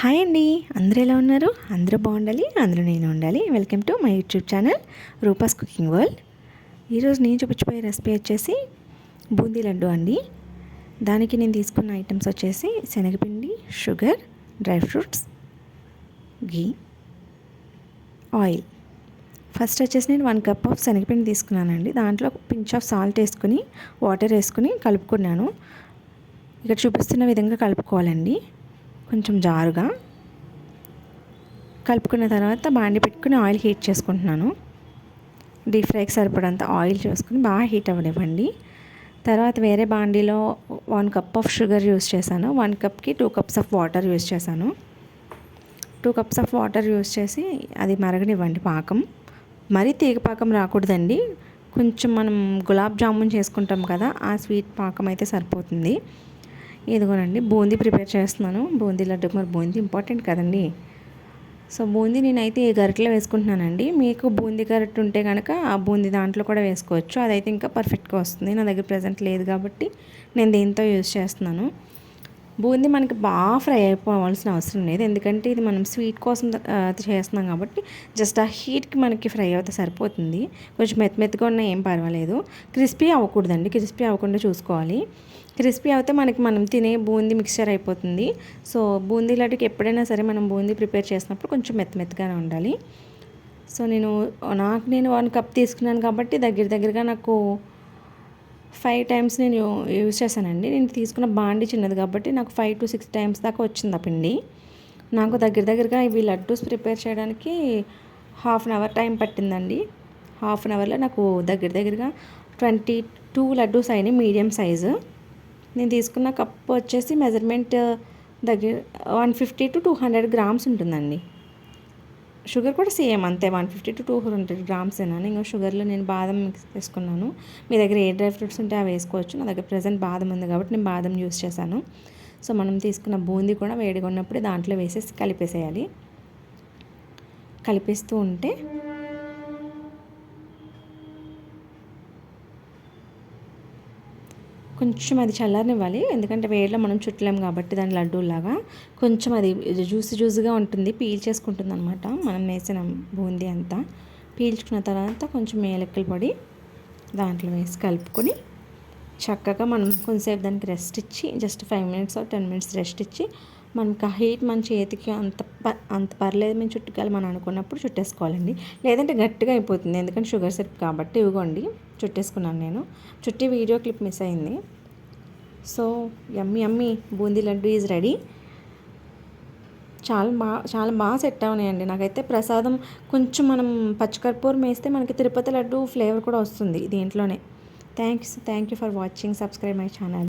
Hi అండి, అందరూ ఎలా ఉన్నారు? అందరూ బాగుండాలి, అందరూ నేను ఉండాలి. Welcome to my YouTube channel Rupa's cooking world. ఈరోజు నేను చూపించబోయే రెసిపీ వచ్చేసి బూందీ లడ్డు అండి. దానికి నేను తీసుకున్న ఐటమ్స్ వచ్చేసి శనగపిండి, షుగర్, డ్రై ఫ్రూట్స్, ఘీ, ఆయిల్. ఫస్ట్ వచ్చేసి నేను 1 కప్ ఆఫ్ శనగపిండి తీసుకున్నానండి. దాంట్లో పించ్ ఆఫ్ సాల్ట్ వేసుకుని వాటర్ వేసుకుని కలుపుకున్నాను. ఇక్కడ చూపిస్తున్న విధంగా కలుపుకోవాలండి. కొంచెం జారుగా కలుపుకున్న తర్వాత బాండి పెట్టుకుని ఆయిల్ హీట్ చేసుకుంటున్నాను. డీప్ ఫ్రైకి సరిపడంత ఆయిల్ చేసుకుని బాగా హీట్ అవ్వనివ్వండి. తర్వాత వేరే బాండీలో 1 కప్ ఆఫ్ షుగర్ యూస్ చేశాను. 1 కప్కి 2 కప్స్ ఆఫ్ వాటర్ యూస్ చేశాను. 2 కప్స్ ఆఫ్ వాటర్ యూస్ చేసి అది మరగనివ్వండి. పాకం మరీ తీగ పాకం రాకూడదండి. కొంచెం మనం గులాబ్ జామున్ చేసుకుంటాం కదా, ఆ స్వీట్ పాకం అయితే సరిపోతుంది. ఇదిగోనండి బూందీ ప్రిపేర్ చేస్తున్నాను. బూందీ లడ్డు, మరి బూందీ ఇంపార్టెంట్ కదండి. సో బూందీ నేనైతే ఈ గరిటెలో వేసుకుంటున్నానండి. మీకు బూందీ గరిటె ఉంటే కనుక ఆ బూందీ దాంట్లో కూడా వేసుకోవచ్చు. అదైతే ఇంకా పర్ఫెక్ట్గా వస్తుంది. నా దగ్గర ప్రజెంట్ లేదు కాబట్టి నేను దీంతో యూజ్ చేస్తున్నాను. బూందీ మనకి బాగా ఫ్రై అయిపోవాల్సిన అవసరం లేదు, ఎందుకంటే ఇది మనం స్వీట్ కోసం చేస్తున్నాం కాబట్టి జస్ట్ ఆ హీట్కి మనకి ఫ్రై అవుతే సరిపోతుంది. కొంచెం మెత్తగా ఉన్నా ఏం పర్వాలేదు. క్రిస్పీ అవ్వకూడదండి, క్రిస్పీ అవ్వకుండా చూసుకోవాలి. క్రిస్పీ అయితే మనం తినే బూందీ మిక్స్చర్ అయిపోతుంది. సో బూందీ లడ్డుకి ఎప్పుడైనా సరే మనం బూందీ ప్రిపేర్ చేసినప్పుడు కొంచెం మెత్తగానే ఉండాలి. సో నేను 1 కప్ తీసుకున్నాను కాబట్టి దగ్గరగా నాకు 5 టైమ్స్ నేను యూజ్ చేశానండి. నేను తీసుకున్న బాండి చిన్నది కాబట్టి నాకు 5 to 6 టైమ్స్ దాకా వచ్చింది ఆ పిండి. నాకు దగ్గరగా ఇవి లడ్డూస్ ప్రిపేర్ చేయడానికి ½ అన్ అవర్ టైం పట్టిందండి. ½ అన్ అవర్లో నాకు దగ్గరగా 22 లడ్డూస్ అయినాయి, మీడియం సైజు. నేను తీసుకున్న కప్ వచ్చేసి మెజర్మెంట్ 150 to 200 గ్రామ్స్ ఉంటుందండి. షుగర్ కూడా సేమ్ అంతే, 150 to 200 గ్రామ్స్ అయినా. ఇంకా షుగర్లో నేను బాదం మిక్స్ చేసుకున్నాను. మీ దగ్గర ఏ డ్రై ఫ్రూట్స్ ఉంటే అవి వేసుకోవచ్చు. నా దగ్గర ప్రజెంట్ బాదం ఉంది కాబట్టి నేను బాదం యూస్ చేశాను. సో మనం తీసుకున్న బూందీ కూడా వేడిగా ఉన్నప్పుడు దాంట్లో వేసేసి కలిపేసేయాలి. కలిపేస్తూ ఉంటే కొంచెం అది చల్లారనివ్వాలి, ఎందుకంటే వేడిలో మనం చుట్టలేం కాబట్టి దాని లడ్డూలాగా కొంచెం అది జ్యూసీగా ఉంటుంది, పీల్ చేసుకుంటుంది అనమాట. మనం వేసిన బూందీ అంతా పీల్చుకున్న తర్వాత కొంచెం ఏలక్కల పొడి దాంట్లో వేసి కలుపుకొని చక్కగా మనం కొంచెంసేపు దానికి రెస్ట్ ఇచ్చి just 5 minutes or 10 minutes rest ఇచ్చి మనకి ఆ హీట్ మన చేతికి అంత పర్లేదు, మేము చుట్టుకాలి మనం అనుకున్నప్పుడు చుట్టేసుకోవాలండి. లేదంటే గట్టిగా అయిపోతుంది, ఎందుకంటే షుగర్ సిరప్ కాబట్టి. ఇవ్వండి చుట్టేసుకున్నాను నేను. చుట్టి వీడియో క్లిప్ మిస్ అయింది. So yummy boondi laddu is ready. చాలా బాగా సెట్ అవునాయండి. నాకైతే ప్రసాదం కొంచెం మనం పచ్చికర్పూరం వేస్తే మనకి తిరుపతి లడ్డు ఫ్లేవర్ కూడా వస్తుంది దీంట్లోనే. Thank you for watching. Subscribe my channel.